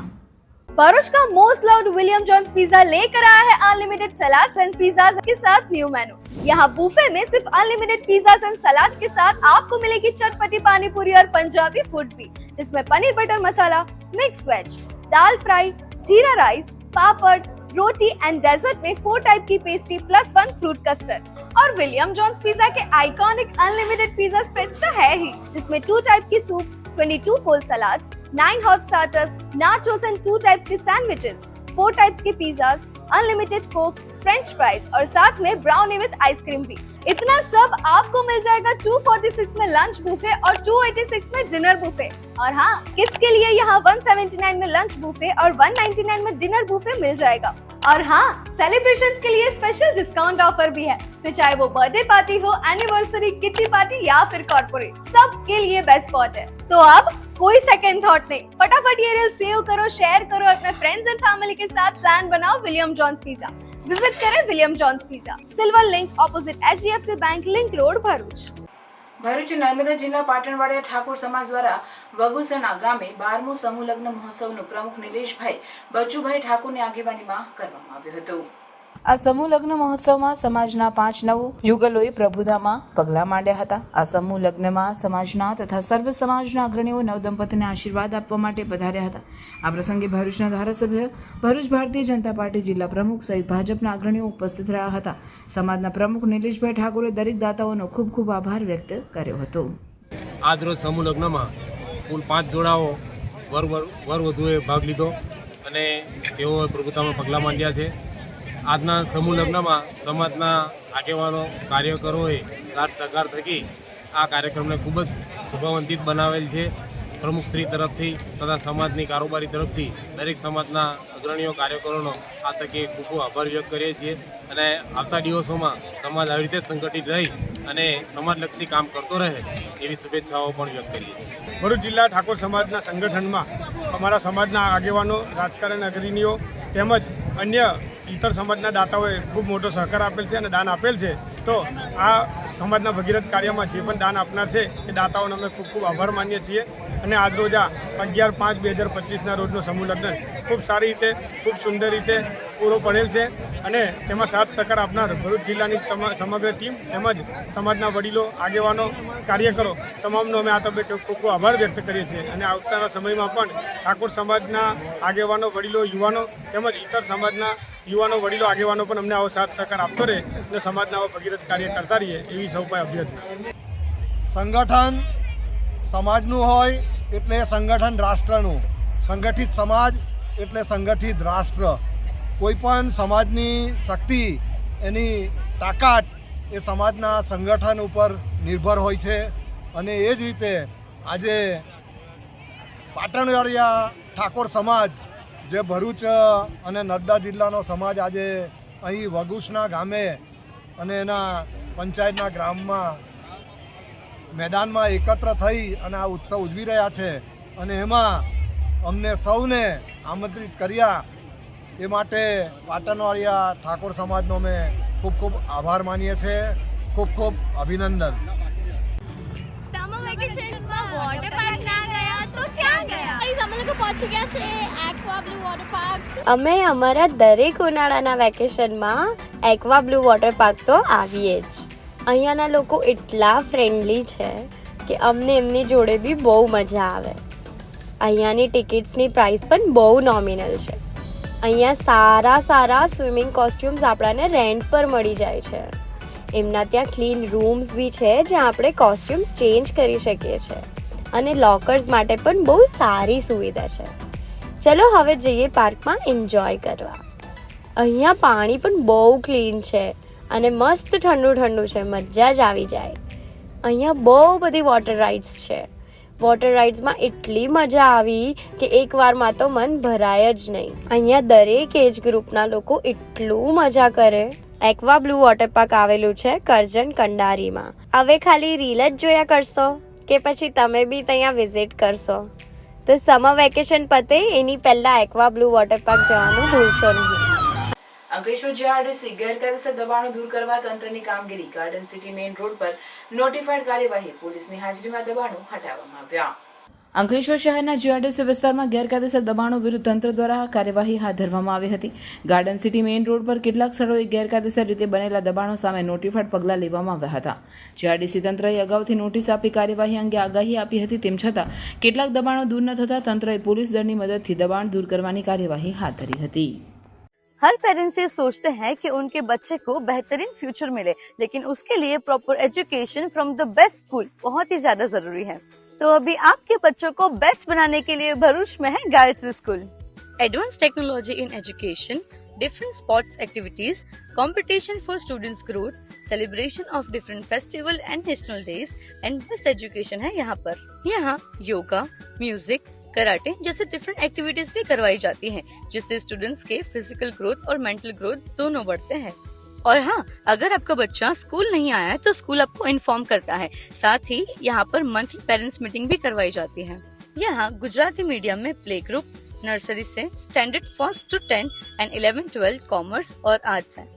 भरूच का most loved William Johns pizza लेकर आया है अनलिमिटेड सलाद एंड पिज्जा के साथ न्यू मेनू। यहाँ बुफे में सिर्फ अनलिमिटेड पिज्जा एंड सलाद के साथ आपको मिलेगी चटपटी पानी पूरी और पंजाबी फूड भी, जिसमें paneer butter masala, mix veg, dal fry, jeera rice, papad, रोटी एंड डेजर्ट में 4 टाइप की पेस्ट्री प्लस 1 फ्रूट कस्टर्ड। और विलियम जॉन्स पिज्जा के आइकॉनिक अनलिमिटेड पिज्जा स्प्रेड्स तो है ही, जिसमें 2 टाइप की soup, 22 cold salads, 9 hot starters, nachos and 2 types के सैंडविचेस, 4 टाइप्स के pizzas, unlimited coke, French fries और साथ में ब्राउनी विद आइसक्रीम भी। इतना सब आपको मिल जाएगा 246 में लंच बुफे और 286 में डिनर बुफे। और हाँ, किड्स के लिए यहाँ 179 में लंच बुफे और 199 में डिनर बुफे मिल जाएगा। और हाँ, सेलिब्रेशंस के लिए स्पेशल डिस्काउंट ऑफर भी है, फिर चाहे वो बर्थडे पार्टी हो, एनिवर्सरी, किटी पार्टी या फिर कॉर्पोरेट, सबके लिए बेस्ट स्पॉट है। तो अब कोई सेकंड थॉट नहीं, फटाफट ये रील सेव करो, शेयर करो, अपने फ्रेंड्स एंड फैमिली के साथ प्लान बनाओ विलियम जॉन्स पिज्जा। विजिट करें William Johns pizza, silver link opposite HDFC bank link road Bharuch. Bharuch Narmada જિલ્લા પાટણવાડિયા ઠાકોર સમાજ દ્વારા વગુસણા ગામે 12મો સમૂહ લગ્ન મહોત્સવનું પ્રમુખ નિલેશભાઈ બચુભાઈ ઠાકોરની આગેવાનીમાં કરવામાં આવ્યું હતું. આ સમૂહ લગ્ન મહોત્સવમાં સમાજના 5 નવ યુગલોએ પ્રભુતામાં પગલાં માંડ્યા હતા. આ સમૂહ લગ્નમાં સમાજના તથા સર્વ સમાજના અગ્રણીઓ નવદંપતિને આશીર્વાદ આપવા માટે પધાર્યા હતા. આ પ્રસંગે ભરૂચના ધારાસભ્ય, ભરૂચ ભારતીય જનતા પાર્ટી જિલ્લા પ્રમુખ સહિત ભાજપના અગ્રણીઓ ઉપસ્થિત રહ્યા હતા. સમાજના પ્રમુખ નિલેશભાઈ ઠાકોરે દરેક દાતાઓનો ખૂબ ખૂબ આભાર વ્યક્ત કર્યો હતો. આજ રોજ સમૂહ લગ્નમાં કુલ 5 જોડાઓ વર વધુએ ભાગ લીધો અને તેઓ પ્રભુતામાં પગલાં માંડ્યા છે. આજના સમૂહ લગ્નમાં સમાજના આગેવાનો, કાર્યકરોએ સાથ સહકાર થકી આ કાર્યક્રમને ખૂબ જ શોભાવંતિત બનાવેલ છે. પ્રમુખશ્રી તરફથી તથા સમાજની કારોબારી તરફથી દરેક સમાજના અગ્રણીઓ, કાર્યકરોનો આ તકે ખૂબ ખૂબ આભાર વ્યક્ત કરીએ છીએ અને આવતા દિવસોમાં સમાજ આવી રીતે સંગઠિત રહી અને સમાજલક્ષી કામ કરતો રહે એવી શુભેચ્છાઓ પણ વ્યક્ત કરીએ છીએ. ભરૂચ જિલ્લા ઠાકોર સમાજના સંગઠનમાં અમારા સમાજના આગેવાનો, રાજકારણ અગ્રણીઓ તેમજ અન્ય ઇતર સમાજના દાતાઓએ ખૂબ મોટો સહકાર આપેલ છે અને દાન આપેલ છે. તો આ સમાજના ભગીરથ કાર્યમાં જે પણ દાન આપનાર છે એ દાતાઓનો અમે ખૂબ ખૂબ આભાર માનીએ છીએ. અને આજ રોજ આ 11/5/2025ના રોજનો સમૂહ લગ્ન ખૂબ સારી રીતે, ખૂબ સુંદર રીતે પૂરો પડેલ છે અને તેમાં સાથ સહકાર આપનાર ભરૂચ જિલ્લાની સમગ્ર ટીમ તેમજ સમાજના વડીલો, આગેવાનો, કાર્યકરો તમામનો અમે આ તબક્કે ખૂબ ખૂબ આભાર વ્યક્ત કરીએ છીએ. અને આવતાના સમયમાં પણ ઠાકોર સમાજના આગેવાનો, વડીલો, યુવાનો તેમજ ઇતર સમાજના યુવાનો, વડીલો, આગેવાનો પણ અમને આવો સાથ સહકાર આપતો રહે અને સમાજના આવો ભગીરથ કાર્ય કરતા રહીએ એવી સૌ પાસે અભ્યર્થના. સંગઠન સમાજનું હોય એટલે સંગઠન રાષ્ટ્રનું, સંગઠિત સમાજ એટલે સંગઠિત રાષ્ટ્ર. કોઈ પણ સમાજની શક્તિ, એની તાકાત એ સમાજના સંગઠન ઉપર નિર્ભર હોય છે. અને એ જ રીતે આજે પાટણવાડિયા ઠાકોર સમાજ જે ભરૂચ અને નર્મદા જિલ્લાનો સમાજ આજે અહીં વગુસણા ગામે અને એના પંચાયતના ગ્રામમાં મેદાનમાં એકત્ર થઈ અને આ ઉત્સવ ઉજવી રહ્યા છે. અને એમાં અમને સૌને આમંત્રિત કર્યા એ માટે પાટણવાડિયા ઠાકોર સમાજનો અમે ખૂબ ખૂબ આભાર માનીએ છીએ. ખૂબ ખૂબ અભિનંદન. समर वेकेशंस में वाटर पार्क ना गया तो क्या ગયા? અમે લોકો પહોંચી ગયા છે એક્વા બ્લુ વોટર પાર્ક. અમે અમારા દરેક ઉનાળાના વેકેશનમાં એક્વા બ્લુ વોટર પાર્ક તો આવીએ જ. અહીંયાના લોકો એટલા ફ્રેન્ડલી છે કે અમને એમની જોડે બી બહુ મજા આવે. અહીંયાની ટિકિટ્સની પ્રાઇસ પણ બહુ નોમિનલ છે. અહીંયા સારા સારા સ્વિમિંગ કોસ્ટ્યુમ્સ આપણને રેન્ટ પર મળી જાય છે. એમના ત્યાં ક્લીન રૂમ્સ બી છે જ્યાં આપણે કોસ્ટ્યુમ્સ ચેન્જ કરી શકીએ છીએ અને લોકર્સ માટે પણ બહુ સારી સુવિધા છે. ચલો હવે જઈએ પાર્કમાં એન્જોય કરવા. અહીંયા પાણી પણ બહુ ક્લીન છે અને મસ્ત ઠંડુ ઠંડુ છે, મજા જ આવી જાય. અહીંયા બહુ બધી વોટર રાઇડ્સ છે. વોટર રાઇડ્સમાં એટલી મજા આવી કે એકવારમાં તો મન ભરાય જ નહીં. અહીંયા દરેક એજ ગ્રુપના લોકો એટલું મજા કરે. એક્વા બ્લુ વોટર પાર્ક આવેલું છે કરજણ કંડારીમાં. હવે ખાલી રીલ જ જોયા કરશો કે પછી તમે બી ત્યાં વિઝિટ કરશો? તો સમર વેકેશન પતે એની પહેલાં એક્વા બ્લુ વોટર પાર્ક જવાનું ભૂલશો નહીં. અંકલેશ્વર જીઆરડીસી ગેરકાયદેસર દબાણો દૂર કરવા તંત્રની કામગીરી. ગાર્ડન સિટી મેઇન રોડ પર નોટિફાઈડ કાર્યવાહી. પોલીસની હાજરીમાં દબાણો હટાવવામાં આવ્યા. અંકલેશ્વર શહેરના જીઆરડીસી વિસ્તારમાં ગેરકાયદેસર દબાણો વિરુદ્ધ તંત્ર દ્વારા કાર્યવાહી હાથ ધરવામાં આવી હતી. ગાર્ડન સિટી મેઇન રોડ પર કેટલાક સ્થળોએ ગેરકાયદેસર રીતે બનેલા દબાણો સામે નોટિફાઈડ પગલાં લેવામાં આવ્યા હતા. જીઆરડીસી તંત્રએ અગાઉથી નોટિસ આપી કાર્યવાહી અંગે આગાહી આપી હતી. તેમ છતાં કેટલાક દબાણો દૂર ન થતા તંત્રએ પોલીસ દળની મદદથી દબાણ દૂર કરવાની કાર્યવાહી હાથ ધરી હતી. हर पेरेंट्स ये सोचते हैं कि उनके बच्चे को बेहतरीन फ्यूचर मिले, लेकिन उसके लिए proper education from the best school बहुत ही ज्यादा जरूरी है. तो अभी आपके बच्चों को बेस्ट बनाने के लिए भरूच में है Gayatri school. Advance technology in education, different sports activities, competition for students' growth, celebration of different festival and national days, and best education है यहाँ पर. यहाँ योगा, म्यूजिक, कराटे जैसे डिफरेंट एक्टिविटीज भी करवाई जाती हैं, जिससे स्टूडेंट्स के फिजिकल ग्रोथ और मेंटल ग्रोथ दोनों बढ़ते हैं. और हाँ, अगर आपका बच्चा स्कूल नहीं आया है तो स्कूल आपको इन्फॉर्म करता है. साथ ही यहाँ पर मंथली पेरेंट्स मीटिंग भी करवाई जाती है. यहाँ गुजराती मीडियम में प्ले ग्रुप, नर्सरी से standard 1st to 10 and 11-12 commerce और आर्ट्स है.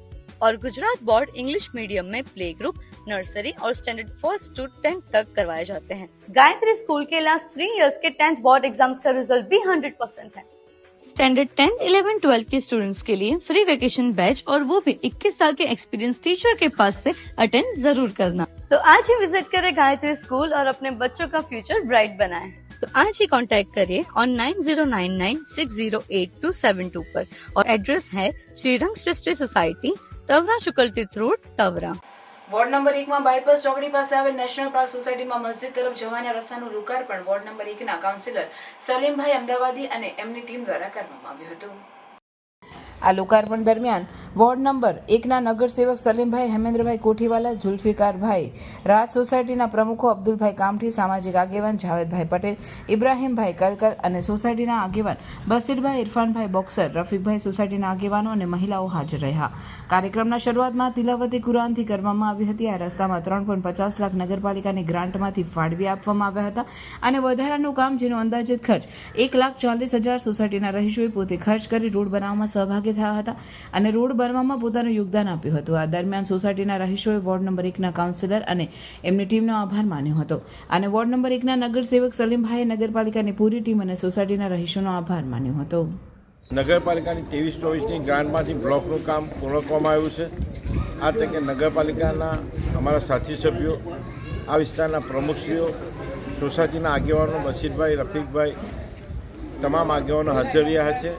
और गुजरात बोर्ड इंग्लिश मीडियम में प्ले ग्रुप, नर्सरी और स्टैंडर्ड 1st to 10th तक करवाए जाते हैं. गायत्री स्कूल के लास्ट 3 इयर्स के 10th बोर्ड एग्जाम्स का रिजल्ट भी 100% है. स्टैंडर्ड 10, 11, 12 के स्टूडेंट्स के लिए फ्री वेकेशन बैच और वो भी 21 साल के एक्सपीरियंस टीचर के पास से अटेंड जरूर करना. तो आज ही विजिट करें गायत्री स्कूल और अपने बच्चों का फ्यूचर ब्राइट बनाएं. तो आज ही कांटेक्ट करिए ऑन 9099608272 पर और एड्रेस है श्रीरंग सृष्टि सोसाइटी, तवरा शुक्ल तीर्थ रोड, तवरा. વોર્ડ નંબર 1 માં બાયપાસ ચોકડી પાસે આવેલ નેશનલ પાર્ક સોસાયટીમાં મસ્જિદ તરફ જવાના રસ્તાનું લોકાર્પણ વોર્ડ નંબર 1 ના કાઉન્સિલર સલીમભાઈ અમદાવાદી અને એમની ટીમ દ્વારા કરવામાં આવ્યું હતું. આ લોકાર્પણ દરમિયાન વોર્ડ નંબર 1 ના નગરસેવક સલીમભાઈ, હેમેન્દ્રભાઈ કોઠીવાલા, જુલ્ફિકારભાઈ, રાજ સોસાયટીના પ્રમુખો અબ્દુલભાઈ કામઠી, સામાજિક આગેવાન જાવેદભાઈ પટેલ, ઇબ્રાહીમભાઈ કલકલ અને સોસાયટીના આગેવાન બસીરભાઈ, ઇરફાનભાઈ બોક્સર, રફીકભાઈ સોસાયટીના આગેવાનો અને મહિલાઓ હાજર રહ્યા. કાર્યક્રમના શરૂઆતમાં તિલાવતી કુરાનથી કરવામાં આવી હતી. આ રસ્તામાં 3.50 લાખ નગરપાલિકાની ગ્રાન્ટમાંથી ફાળવી આપવામાં આવ્યા હતા અને વધારાનું કામ જેનો અંદાજિત ખર્ચ 1,40,000 સોસાયટીના રહીશોએ પોતે ખર્ચ કરી રોડ બનાવવામાં સહભાગી થયા હતા અને રોડ બનવામાં પોતાનું યોગદાન આપ્યું હતું. આ દરમિયાન સોસાયટીના રહીશોએ વોર્ડ નંબર 1 ના કાઉન્સિલર અને એમની ટીમનો આભાર માન્યો હતો અને વોર્ડ નંબર 1 ના નગરસેવક સલીમભાઈએ નગરપાલિકાની પૂરી ટીમ અને સોસાયટીના રહીશોનો આભાર માન્યો હતો. નગરપાલિકાની 23-24ની ગ્રાન્ટમાંથી બ્લોકનું કામ પૂર્ણ કરવામાં આવ્યું છે. આ તકે નગરપાલિકાના અમારા સાથી સભ્યો, આ વિસ્તારના પ્રમુખશ્રીઓ, સોસાયટીના આગેવાનો બશીરભાઈ, રફીકભાઈ, તમામ આગેવાનો હાજર રહ્યા છે.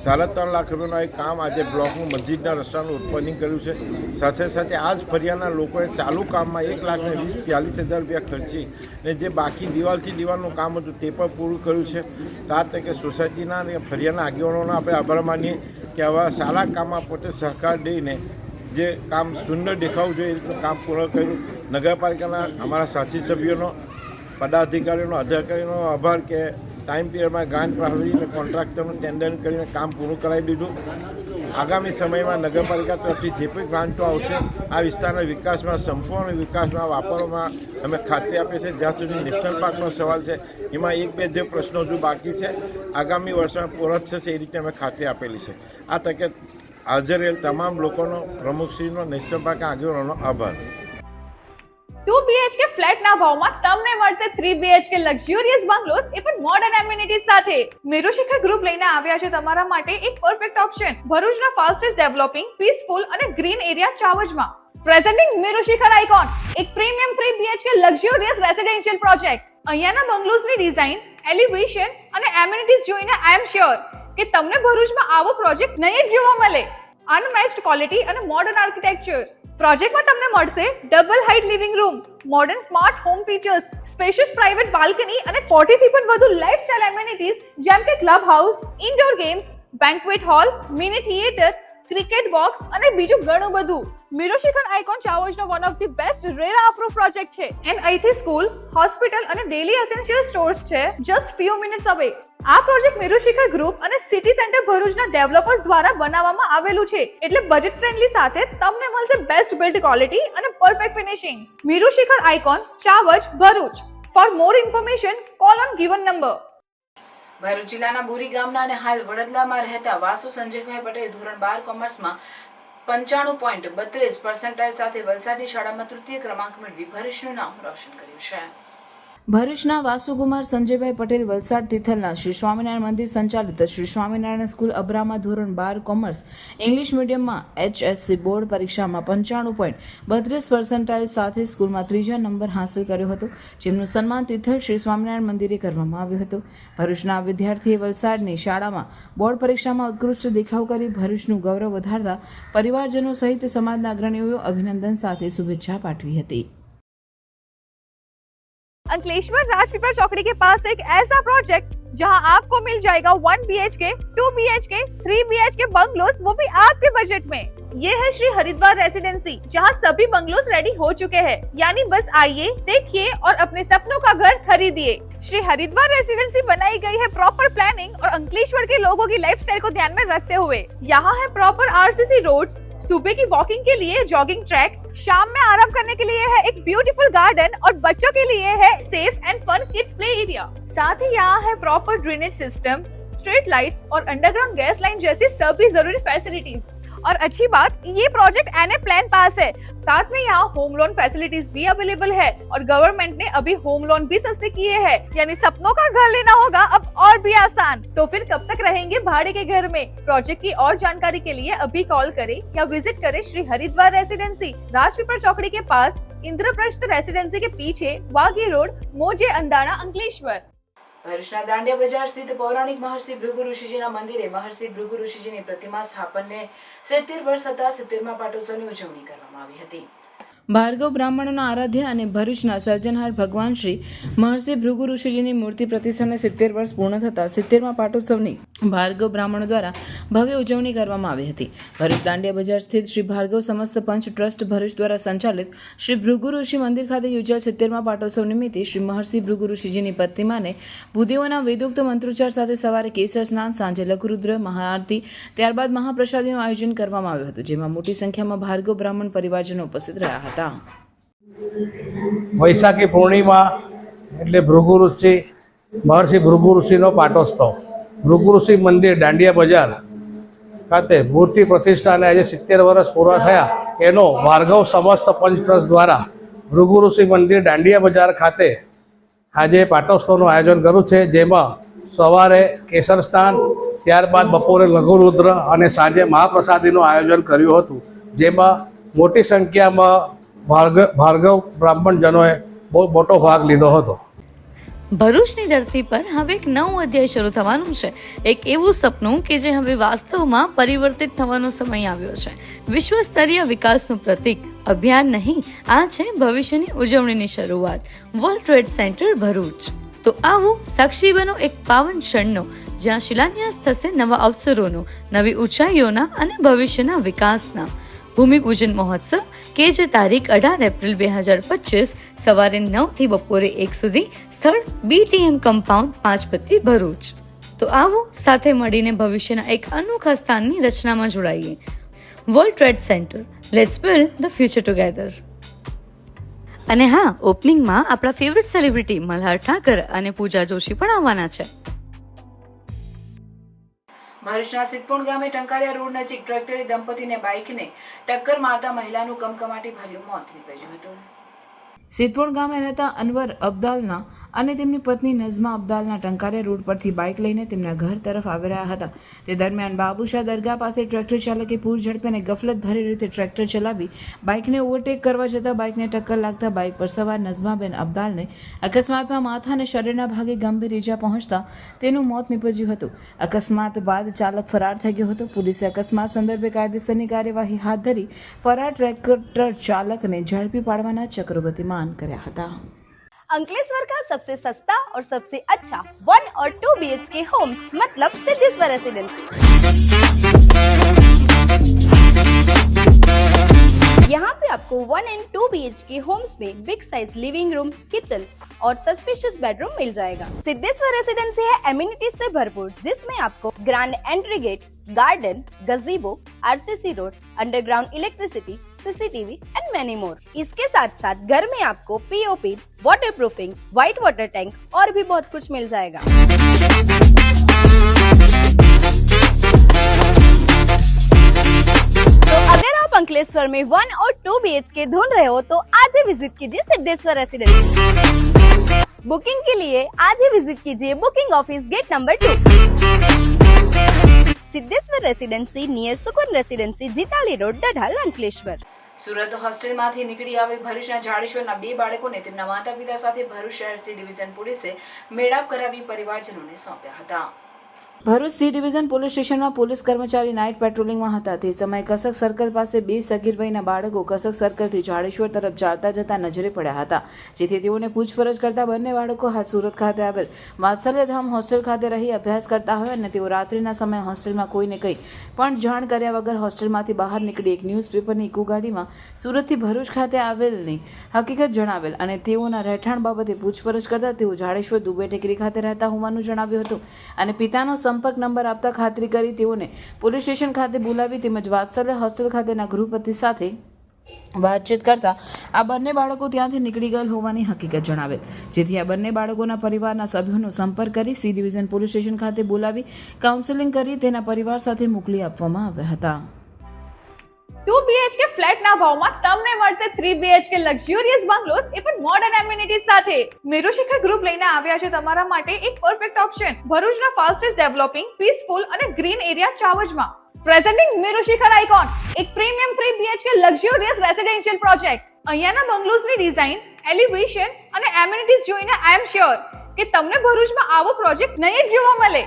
3.5 લાખ રૂપિયાનું એક કામ આજે બ્લોકનું મસ્જિદના રસ્તાનું ઉત્પાદન કર્યું છે. સાથે સાથે આ જ ફરિયાના લોકોએ ચાલુ કામમાં 1,40,000 રૂપિયા ખર્ચી અને જે બાકી દિવાલથી દિવાલનું કામ હતું તે પણ પૂરું કર્યું છે. આ તકે સોસાયટીના અને ફરિયાના આગેવાનોનો આપણે આભાર માનીએ કે આવા સારા કામમાં પોતે સહકાર દઈને જે કામ સુંદર દેખાવું જોઈએ એ રીતનું કામ પૂર્ણ કર્યું. નગરપાલિકાના અમારા સાથી સભ્યોનો, પદાધિકારીઓનો, અધિકારીઓનો આભાર કે ટાઈમ પીરિયડમાં ગ્રાન્ટ ફાળવીને કોન્ટ્રાક્ટરનું ટેન્ડર કરીને કામ પૂરું કરાવી દીધું. આગામી સમયમાં નગરપાલિકા તરફથી જે પણ ગ્રાન્ટો આવશે આ વિસ્તારના વિકાસમાં, સંપૂર્ણ વિકાસમાં વાપરવામાં અમે ખાતરી આપીએ છીએ. જ્યાં સુધી નેશનલ પાર્કનો સવાલ છે એમાં 1-2 જે પ્રશ્નો હજુ બાકી છે આગામી વર્ષમાં પૂર્ણ થશે એ રીતે અમે ખાતરી આપેલી છે. આ તકે હાજર રહેલ તમામ લોકોનો, પ્રમુખશ્રીનો, નેશનલ પાર્ક આગેવાનોનો આભાર. 2 BHK ફ્લેટના ભાવમાં તમને મળશે 3 BHK લક્ઝુરિયસ બંગલોઝ, એ પણ મોડર્ન એમિનિટીઝ સાથે. મેરુશિખર ગ્રુપ લઈને આવ્યા છે તમારા માટે એક પરફેક્ટ ઓપ્શન ભરૂચના ફાસ્ટેસ્ટ ડેવલપિંગ, પીસફુલ અને ગ્રીન એરિયા ચાવજમાં. પ્રેઝન્ટિંગ મેરુશિખર આઇકોન, એક premium 3 BHK luxurious residential project. અહીંયાના બંગલોઝની ડિઝાઇન, એલિવેશન અને એમિનિટીઝ જોઈને આઈ એમ શ્યોર કે તમને ભરૂચમાં આવો પ્રોજેક્ટ નહીં જ જોવા મળે. અનમેચ્ડ ક્વોલિટી અને મોડર્ન આર્કિટેક્ચર. પ્રોજેક્ટમાં તમને મળશે double height living room, modern smart home features, spacious private balcony અને 40 થી પણ વધુ લાઇફસ્ટાઇલ એમિનિટીઝ જેમ કે club house, indoor games, banquet hall, mini theatre, cricket box અને બીજું ઘણું બધું. મિરોશિખર આઇકોન ચાવોજનો one of the best RERA approve project છે એન્ડ અહીંથી સ્કૂલ, હોસ્પિટલ અને ડેલી એસેન્શિયલ સ્ટોર્સ છે જસ્ટ ફ્યુ મિનિટ્સ અવે. આ પ્રોજેક્ટ મિરોશિખર ગ્રુપ અને સિટી સેન્ટર ભરૂચના ડેવલપર્સ દ્વારા બનાવવામાં આવેલું છે એટલે બજેટ ફ્રેન્ડલી સાથે તમને મળશે બેસ્ટ બિલ્ડ ક્વોલિટી અને perfect finishing. Merushikhar icon Chavaj Bharuch. For more information call on given number. Bharuch જિલ્લાના બોરી ગામના અને હાલ વડોદરામાં રહેતા વાસુ સંજયભાઈ પટેલ ધોરણ 12 કોમર્સમાં 95.32% સાથે વલસાડની શાળામાં તૃતીય ક્રમાંક મેળવી ભરૂચનું નામ રોશન કર્યું છે. ભરૂચના વાસુકુમાર સંજયભાઈ પટેલ વલસાડ તિથલના શ્રી સ્વામિનારાયણ મંદિર સંચાલિત શ્રી સ્વામિનારાયણ સ્કૂલ અબ્રામાં ધોરણ 12 કોમર્સ ઇંગ્લિશ મીડિયમમાં HSC બોર્ડ પરીક્ષામાં 95.32% સાથે સ્કૂલમાં ત્રીજા નંબર હાંસલ કર્યો હતો, જેમનું સન્માન તિથલ શ્રી સ્વામિનારાયણ મંદિરે કરવામાં આવ્યું હતું. ભરૂચના વિદ્યાર્થીએ વલસાડની શાળામાં બોર્ડ પરીક્ષામાં ઉત્કૃષ્ટ દેખાવ કરી ભરૂચનું ગૌરવ વધારતા પરિવારજનો સહિત સમાજના અગ્રણીઓએ અભિનંદન સાથે શુભેચ્છા પાઠવી હતી. अंकलेश्वर राजपीपल चौकड़ी के पास एक ऐसा प्रोजेक्ट जहां आपको मिल जाएगा 1 BHK, 2 BHK, 3 BHK बंगलोस, वो भी आपके बजट में. ये है श्री हरिद्वार रेसिडेंसी जहां सभी बंगलोस रेडी हो चुके हैं. यानी बस आइए, देखिए और अपने सपनों का घर खरीदिए. श्री हरिद्वार रेसिडेंसी बनाई गई है प्रॉपर प्लानिंग और अंकलेश्वर के लोगों की लाइफस्टाइल को ध्यान में रखते हुए. यहाँ है प्रॉपर RCC रोड्स, सुबह की वॉकिंग के लिए जॉगिंग ट्रैक, शाम में आराम करने के लिए है एक ब्यूटीफुल गार्डन और बच्चों के लिए है safe and fun kids play area. साथ ही यहाँ है proper drainage system, street lights और अंडरग्राउंड गैस लाइन जैसी सभी जरूरी फैसिलिटीज. और अच्छी बात, ये प्रोजेक्ट NA प्लान पास है. साथ में यहाँ होम लोन फैसिलिटीज भी अवेलेबल है और गवर्नमेंट ने अभी होम लोन भी सस्ते किए हैं. यानी सपनों का घर लेना होगा अब और भी आसान. तो फिर कब तक रहेंगे भाड़े के घर में? प्रोजेक्ट की और जानकारी के लिए अभी कॉल करें या विजिट करें श्री हरिद्वार रेसिडेंसी, राजपीपल चौकड़ी के पास, इंद्रप्रस्थ रेसिडेंसी के पीछे, वाघी रोड, मोजे अंदाना, अंकलेश्वर. ભરૂચના દાંડિયા બજાર સ્થિત પૌરાણિક મહર્ષિ ભૃગુ ઋષિજીના મંદિરે મહર્ષિ ભૃગુ ઋષિજીની પ્રતિમા સ્થાપનને 70 વર્ષ થતા 70મા પાટોત્સવની ઉજવણી કરવામાં આવી હતી. ભાર્ગવ બ્રાહ્મણોના આરાધ્ય અને ભરૂચના સર્જનહાર ભગવાન શ્રી મહર્ષિ ભૃગુ ઋષિજીની મૂર્તિ પ્રતિષ્ઠાને 70 વર્ષ પૂર્ણ થતા 70મા પાટોત્સવની ભાર્ગવ બ્રાહ્મણો દ્વારા ભવ્ય ઉજવણી કરવામાં આવી હતી. ભરૂચ દાંડિયા બજાર સ્થિત શ્રી ભાર્ગવ સમસ્ત પંચ ટ્રસ્ટ ભરૂચ દ્વારા સંચાલિત શ્રી ભૃગુ ઋષિ મંદિર ખાતે યોજાયેલ 70મા પાટોત્સવ નિમિત્તે શ્રી મહર્ષિ ભૃગુ ઋષિજીની પ્રતિમાને ભૂદેવોના વેદોક્ત મંત્રોચ્ચાર સાથે સવારે કેસર સ્નાન, સાંજે લઘુરુદ્ર મહાઆરતી, ત્યારબાદ મહાપ્રસાદીનું આયોજન કરવામાં આવ્યું હતું, જેમાં મોટી સંખ્યામાં ભાર્ગવ બ્રાહ્મણ પરિવારજનો ઉપસ્થિત રહ્યા હતા. વૈશાખી પૂર્ણિમા એટલે ભૃગુ ઋષિ મહર્ષિ ભૃગુ ઋષિનો પાટોત્સવ ભૃગુ ઋષિ મંદિર દાંડિયા બજાર ખાતે મૂર્તિ પ્રતિષ્ઠાને આજે 70 વર્ષ પૂરા થયા એનો ભાર્ગવ સમસ્ત પંચ ટ્રસ્ટ દ્વારા ભૃગુ ઋષિ મંદિર દાંડિયા બજાર ખાતે આજે પાટોત્સવનું આયોજન કર્યું છે, જેમાં સવારે કેસર સ્નાન, ત્યારબાદ બપોરે લઘુરુદ્ર અને સાંજે મહાપ્રસાદીનું આયોજન કર્યું હતું, જેમાં મોટી સંખ્યામાં ભાર્ગવ બ્રાહ્મણજનોએ બહુ મોટો ભાગ લીધો હતો. ભરૂચની ધરતી પર હવે એક નવું અધ્યાય શરૂ થવાનું છે. એક એવું સપનું કે જે હવે વાસ્તવમાં પરિવર્તિત થવાનો સમય આવ્યો છે. વિશ્વ સ્તરીય વિકાસનું પ્રતીક અભિયાન નહીં, આ છે ભવિષ્યની ઉજવણીની શરૂઆત. World trade centre Bharuch. તો આવો સાક્ષી બનો એક પાવન ક્ષણનો, જ્યાં શિલાન્યાસ થશે નવા અવસરોનો, નવી ઊંચાઈઓના અને ભવિષ્યના વિકાસના. ભૂમિપૂજન મહોત્સવ કે જે તારીખ 18 એપ્રિલ 2025 સવારે 9 થી બપોરે 1 સુધી, સ્થળ BTM કમ્પાઉન્ડ પાંચપત્તી ભરૂચ. તો આવો સાથે મળીને ભવિષ્યના એક અનોખા સ્થાનની રચનામાં જોડાઈએ. World trade centre, let's build the future together. અને હા, ઓપનિંગમાં આપણા ફેવરેટ સેલિબ્રિટી મલ્હાર ઠાકર અને પૂજા જોશી પણ આવવાના છે. ભરૂચના સિદ્ધપુર ગામે ટંકારિયા રોડ નજીક ટ્રેક્ટરે દંપતીને બાઇકને ટક્કર મારતા મહિલાનું કમકમાટી ભર્યું મોત નીપજ્યું હતું. સિદ્ધપુર ગામે રહેતા અનવર અબ્દાલના અને તેમની પત્ની નઝમા અબ્દાલના ટંકારે રોડ પરથી બાઇક લઈને તેમના ઘર તરફ આવી રહ્યા હતા. તે દરમિયાન બાબુશાહ દરગાહ પાસે ટ્રેક્ટર ચાલકે પૂર ઝડપે અને ગફલતભરી રીતે ટ્રેક્ટર ચલાવી બાઇકને ઓવરટેક કરવા જતાં બાઇકને ટક્કર લાગતા બાઇક પર સવાર નઝમાબેન અબ્દાલને અકસ્માતમાં માથા અને શરીરના ભાગે ગંભીર ઇજા પહોંચતા તેનું મોત નીપજ્યું હતું. અકસ્માત બાદ ચાલક ફરાર થઈ ગયો હતો. પોલીસે અકસ્માત સંદર્ભે કાયદેસરની કાર્યવાહી હાથ ધરી ફરાર ટ્રેક્ટર ચાલકને ઝડપી પાડવાના ચક્રો ગતિમાન કર્યા હતા. अंकलेश्वर का सबसे सस्ता और सबसे अच्छा 1 और 2 BHK होम्स मतलब सिद्धेश्वर रेसिडेंसी. यहाँ पे आपको 1 एंड 2 BHK होम्स में big size living room, kitchen और स्पेशियस बेडरूम मिल जाएगा. सिद्धेश्वर रेसिडेंसी है एमिनिटीज से भरपूर, जिसमें आपको grand entry gate, garden, gazebo, RCC road, underground electricity, CCTV and many more. इसके साथ साथ घर में आपको POP, waterproofing, white water tank और भी बहुत कुछ मिल जाएगा. तो अगर आप अंकलेश्वर में 1 और 2 BHK ढूंढ रहे हो तो आज ही विजिट कीजिए सिद्धेश्वर रेसिडेंसी. बुकिंग के लिए आज ही विजिट कीजिए booking office gate number 2, Siddheshwar residency near Sukoon residency, Jitali road, Dadhal, Ankleshwar. Surat હોસ્ટેલમાંથી નીકળી આવેલ ભરૂચના જાડેશ્વરના 2 બાળકોને તેમના માતા પિતા સાથે ભરૂચ શહેર સી ડિવિઝન પોલીસે મેળાપ કરાવી પરિવારજનોને સોંપ્યા હતા. ભરૂચ સી ડિવિઝન પોલીસ સ્ટેશનમાં પોલીસ કર્મચારી નાઇટ પેટ્રોલિંગમાં હતા. તે સમયે કસક સર્કલ પાસે 2 સગીર વયના બાળકો કસક સર્કલથી જાડેશ્વર તરફ ચાલતા જતા નજરે પડ્યા હતા. જેથી તેઓને પૂછપરછ કરતા બંને બાળકો હાલ સુરત ખાતે આવેલ વાત્સલ્યધામ હોસ્ટેલ ખાતે રહી અભ્યાસ કરતા હોય અને તેઓ રાત્રિના સમયે હોસ્ટેલમાં કોઈને કંઈ પણ જાણ કર્યા વગર હોસ્ટેલમાંથી બહાર નીકળી એક ન્યૂઝપેપરની ઇકો ગાડીમાં સુરતથી ભરૂચ ખાતે આવેલની હકીકત જણાવેલ અને તેઓના રહેઠાણ બાબતે પૂછપરછ કરતા તેઓ જાડેશ્વર દુબે ટેકરી ખાતે રહેતા હોવાનું જણાવ્યું હતું અને પિતાનો સંપર્ક નંબર આપતા ખાતરી કરી તેઓને પોલીસ સ્ટેશન ખાતે બોલાવી તેમજ વાત્સલ્ય હોસ્ટેલ ખાતેના ગૃહપતિ સાથે વાતચીત કરતા આ બંને બાળકો ત્યાંથી નીકળી ગયેલ હોવાની હકીકત જણાવેલ. જેથી આ બંને બાળકોના પરિવારના સભ્યોનો સંપર્ક કરી સી ડિવિઝન પોલીસ સ્ટેશન ખાતે બોલાવી કાઉન્સેલિંગ કરી તેના પરિવાર સાથે મોકલી આપવામાં આવ્યા હતા. 2 BHK ફ્લેટના ભાવમાં તમને મળશે 3 BHK લક્ઝુરિયસ બંગલોઝ એ પણ મોડર્ન એમિનિટીઝ સાથે. મેરુશિખર ગ્રુપ લઈને આવ્યા છે તમારા માટે એક પરફેક્ટ ઓપ્શન ભરૂચના ફાસ્ટેસ્ટ ડેવલપિંગ, પીસફુલ અને ગ્રીન એરિયા ચાવજમાં. પ્રેઝન્ટિંગ મેરુશિખર આઇકોન, એક premium 3 BHK luxurious residential project. અહીંયાના બંગલોઝની ડિઝાઇન, એલિવેશન અને એમિનિટીઝ જોઈને આઈ એમ શ્યોર કે તમને ભરૂચમાં આવો પ્રોજેક્ટ નહીં જ જોવા મળે.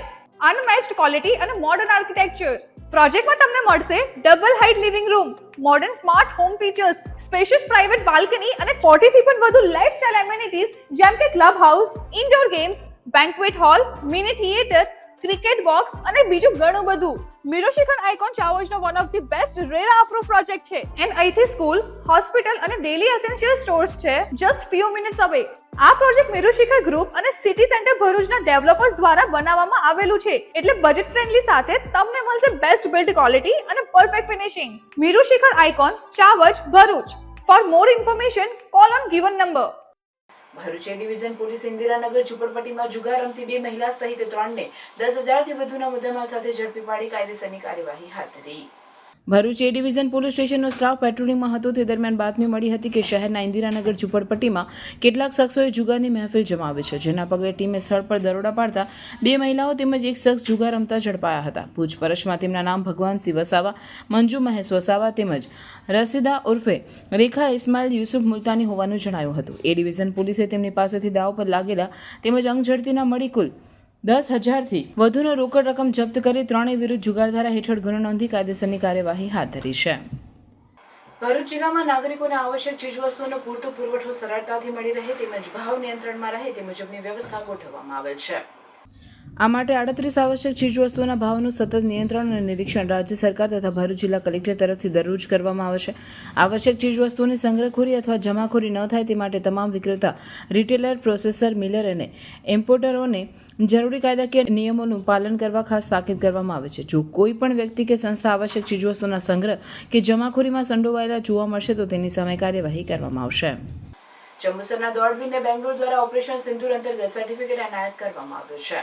અનમેચ્ડ ક્વોલિટી અને મોડર્ન આર્કિટેક્ચર. પ્રોજેક્ટમાં તમને મળશે double height living room, modern smart home features, spacious private balcony અને 40 થી પણ વધુ લાઇફસ્ટાઇલ એમિનિટીઝ જેમ કે club house, indoor games, banquet hall, mini theatre, cricket box અને બીજું ઘણું બધું. મેરુશિખર આઇકોન ચાવજનો one of the best RERA approve project છે એન્ડ અહીંથી સ્કૂલ, હોસ્પિટલ અને ડેલી એસેન્શિયલ સ્ટોર્સ છે જસ્ટ ફ્યુ મિનિટ્સ અવે. આ પ્રોજેક્ટ મેરુશિખર ગ્રુપ અને સિટી સેન્ટર ભરૂચના ડેવલપર્સ દ્વારા બનાવવામાં આવેલું છે એટલે બજેટ ફ્રેન્ડલી સાથે તમને મળશે બેસ્ટ બિલ્ડ ક્વોલિટી અને perfect finishing. Merushikhar icon Chavaj, Bharuch. For more information call on given number. Bharuch A division police Indiranagar ઝુંપડપટ્ટીમાં જુગાર રમતી 2 મહિલા સહિત 3ને 10,000 થી વધુના મુદ્દામાલ સાથે ઝડપી પાડી કાયદેસરની કાર્યવાહી હાથ ધરી. ભરૂચ એ ડિવિઝન પોલીસ સ્ટેશનનો સ્ટાફ પેટ્રોલિંગમાં હતો તે દરમિયાન બાતમી મળી હતી કે શહેરના ઇન્દિરાનગર ઝુંપડપટ્ટીમાં કેટલાક શખ્સોએ જુગારની મહેફિલ જમાવી છે. જેના પગલે ટીમે સ્થળ પર દરોડા પાડતા 2 મહિલાઓ તેમજ એક શખ્સ જુગાર રમતા ઝડપાયા હતા. પૂછપરછમાં તેમના નામ ભગવાનસિંહ વસાવા, મંજુ મહેશ વસાવા તેમજ રસીદા ઉર્ફે રેખા ઇસ્માઇલ યુસુફ મુલતાની હોવાનું જણાયું હતું. એ ડિવિઝન પોલીસે તેમની પાસેથી દાવ પર લાગેલા તેમજ અંગ ઝડતીના મળી કુલ 10,000 થી વધુનો રોકડ રકમ જપ્ત કરી 3 વિરુદ્ધ જુગારધારા હેઠળ ગુનો નોંધી કાયદેસરની કાર્યવાહી હાથ ધરી છે. ભરૂચ જિલ્લામાં નાગરિકોને આવશ્યક ચીજવસ્તુઓનો પૂરતો પુરવઠો સરળતાથી મળી રહે તેમજ ભાવ નિયંત્રણમાં રહે તે મુજબની વ્યવસ્થા ગોઠવવામાં આવેલ છે. આ માટે 38 આવશ્યક ચીજવસ્તુઓના ભાવનું સતત નિયંત્રણ અને નિરીક્ષણ રાજ્ય સરકાર તથા ભરૂચ જિલ્લા કલેક્ટર તરફથી દરરોજ કરવામાં આવે છે. આવશ્યક ચીજવસ્તુઓની સંગ્રહખોરી અથવા જમાખોરી ન થાય તે માટે તમામ વિક્રેતા, રિટેલર, પ્રોસેસર, મિલર અને ઇમ્પોર્ટરોને જરૂરી કાયદાકીય નિયમોનું પાલન કરવા ખાસ તાકીદ કરવામાં આવે છે. જો કોઈ પણ વ્યક્તિ કે સંસ્થા આવશ્યક ચીજવસ્તુના સંગ્રહ કે જમાખોરીમાં સંડોવાયેલા જોવા મળશે તો તેની સામે કાર્યવાહી કરવામાં આવશે. જંબુસરના દોડવીરને બેંગ્લોર દ્વારા ઓપરેશન સિંદૂર અંતર્ગત સર્ટિફિકેટ એનાયત કરવામાં આવ્યું છે.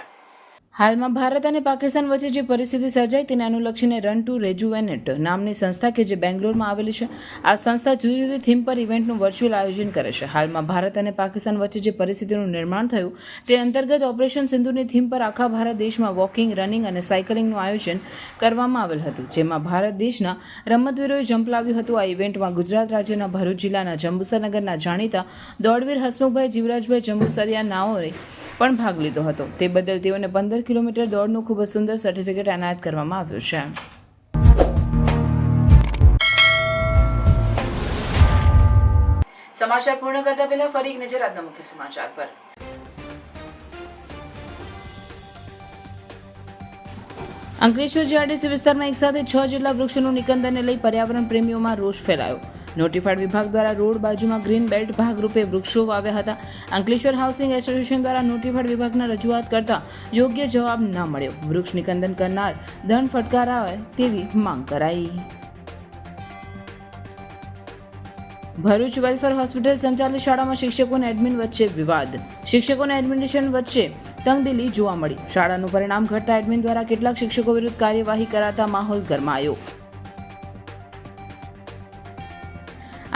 હાલમાં ભારત અને પાકિસ્તાન વચ્ચે જે પરિસ્થિતિ સર્જાઈ તેને અનુલક્ષીને રન ટુ રેજુવેનેટ નામની સંસ્થા કે જે બેંગ્લોરમાં આવેલી છે, આ સંસ્થા જુદી જુદી થીમ પર ઇવેન્ટનું વર્ચ્યુઅલ આયોજન કરે છે. હાલમાં ભારત અને પાકિસ્તાન વચ્ચે જે પરિસ્થિતિનું નિર્માણ થયું તે અંતર્ગત ઓપરેશન સિંધુની થીમ પર આખા ભારત દેશમાં વોકિંગ, રનિંગ અને સાયકલિંગનું આયોજન કરવામાં આવેલ હતું, જેમાં ભારત દેશના રમતવીરોએ ઝંપલાવ્યું હતું. આ ઇવેન્ટમાં ગુજરાત રાજ્યના ભરૂચ જિલ્લાના જંબુસરનગરના જાણીતા દોડવીર હસમુખભાઈ જીવરાજભાઈ જંબુસરિયા નાઓએ પણ ભાગ લીધો હતો. તે બદલ તેઓને 15 કિલોમીટર દોડનું ખૂબ જ સુંદર સર્ટિફિકેટ એનાયત કરવામાં આવ્યું છે. સમાચાર પૂર્ણ કરતા પહેલા ફરી એક નજર આજના મુખ્ય સમાચાર પર. અંકલેશ્વર જીઆરડીસી વિસ્તારમાં એકસાથે 6 જેટલા વૃક્ષોનું નિકંદનને લઈ પર્યાવરણ પ્રેમીઓમાં રોષ ફેલાયો. નોટિફાઈડ વિભાગ દ્વારા રોડ બાજુમાં ગ્રીન બેલ્ટ ભાગરૂપે વૃક્ષો વાવ્યા હતા. અંકલેશ્વર હાઉસિંગ એસોસિએશન દ્વારા નોટિફાઈડ વિભાગના રજૂઆત કરતા યોગ્ય જવાબ ન મળ્યો. વૃક્ષ નિકંદન કરનાર દંડ ફટકારાવે તેવી માંગ કરાઈ. ભરૂચ વેલફેર હોસ્પિટલ સંચાલિત શાળામાં શિક્ષકો અને એડમિન વચ્ચે વિવાદ. શિક્ષકો અને એડમિનિસ્ટ્રેશન વચ્ચે તંગદિલી જોવા મળી. શાળાનું પરિણામ ઘટતા એડમિન દ્વારા કેટલાક શિક્ષકો વિરુદ્ધ કાર્યવાહી કરાતા માહોલ ગરમાયો.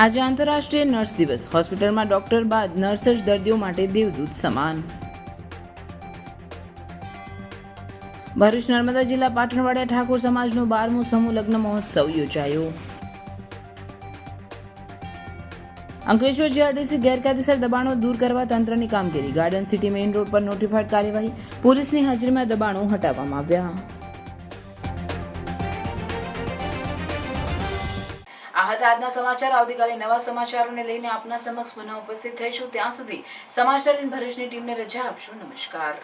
આજે આંતરરાષ્ટ્રીય નર્સ દિવસ. હોસ્પિટલમાં ડોક્ટર બાદ નર્સ જ દર્દીઓ માટે દેવદૂત સમાન. ભરૂચ નર્મદા જિલ્લા પાટણવાડિયા ઠાકોર સમાજનો 12મો સમૂહ લગ્ન મહોત્સવ યોજાયો. અંકલેશ્વર જીઆરડીસી ગેરકાયદેસર દબાણો દૂર કરવા તંત્રની કામગીરી. ગાર્ડન સિટી મેઇન રોડ પર નોટિફાઈડ કાર્યવાહી. પોલીસની હાજરીમાં દબાણો હટાવવામાં આવ્યા. આ હતા આજના સમાચાર. આવતીકાલે નવા સમાચારોને લઈને આપના સમક્ષ પુનઃ ઉપસ્થિત થઈશું. ત્યાં સુધી સમાચાર ઇન ભરૂચની ટીમને રજા આપશો. નમસ્કાર.